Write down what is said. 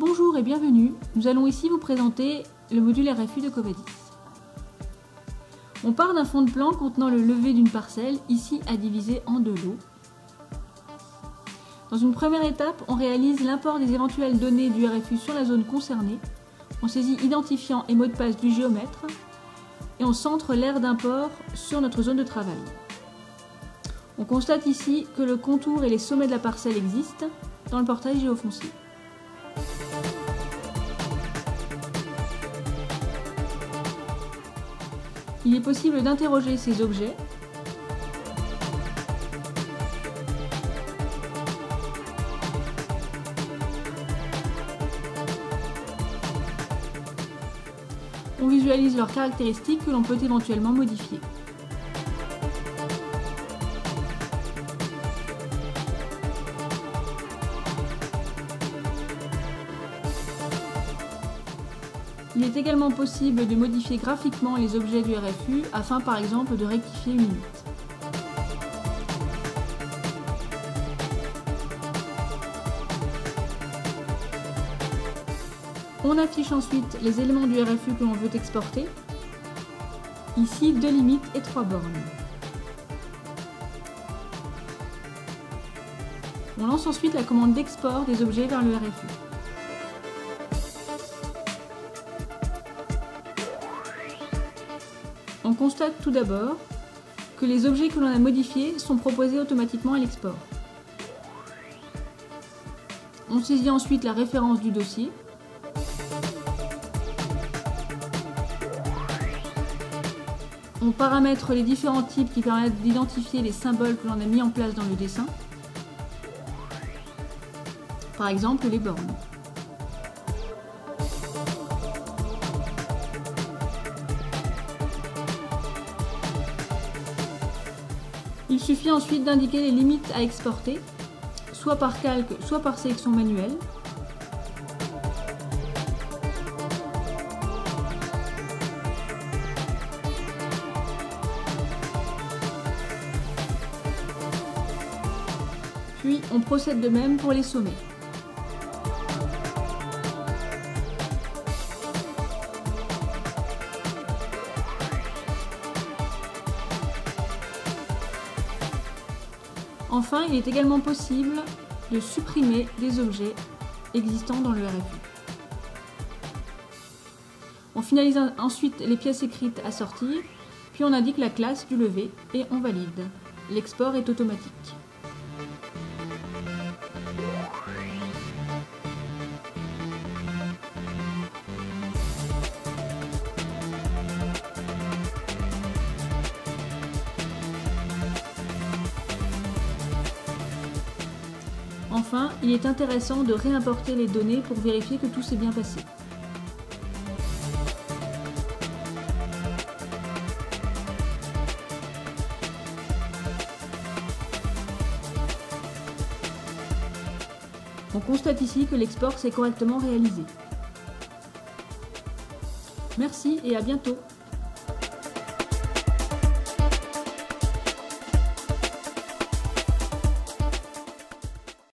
Bonjour et bienvenue, nous allons ici vous présenter le module RFU de Covadis. On part d'un fond de plan contenant le levé d'une parcelle, ici à diviser en deux lots. Dans une première étape, on réalise l'import des éventuelles données du RFU sur la zone concernée, on saisit identifiant et mot de passe du géomètre et on centre l'aire d'import sur notre zone de travail. On constate ici que le contour et les sommets de la parcelle existent dans le portail géofoncier. Il est possible d'interroger ces objets on visualise leurs caractéristiques que l'on peut éventuellement modifier. Il est également possible de modifier graphiquement les objets du RFU afin par exemple de rectifier une limite. On affiche ensuite les éléments du RFU que l'on veut exporter. Ici, 2 limites et 3 bornes. On lance ensuite la commande d'export des objets vers le RFU. On constate tout d'abord que les objets que l'on a modifiés sont proposés automatiquement à l'export. On saisit ensuite la référence du dossier. On paramètre les différents types qui permettent d'identifier les symboles que l'on a mis en place dans le dessin. Par exemple, les bornes. Il suffit ensuite d'indiquer les limites à exporter, soit par calque, soit par sélection manuelle. Puis on procède de même pour les sommets. Enfin, il est également possible de supprimer des objets existants dans le RFU. On finalise ensuite les pièces écrites à sortir, puis on indique la classe du levé et on valide. L'export est automatique. Enfin, il est intéressant de réimporter les données pour vérifier que tout s'est bien passé. On constate ici que l'export s'est correctement réalisé. Merci et à bientôt.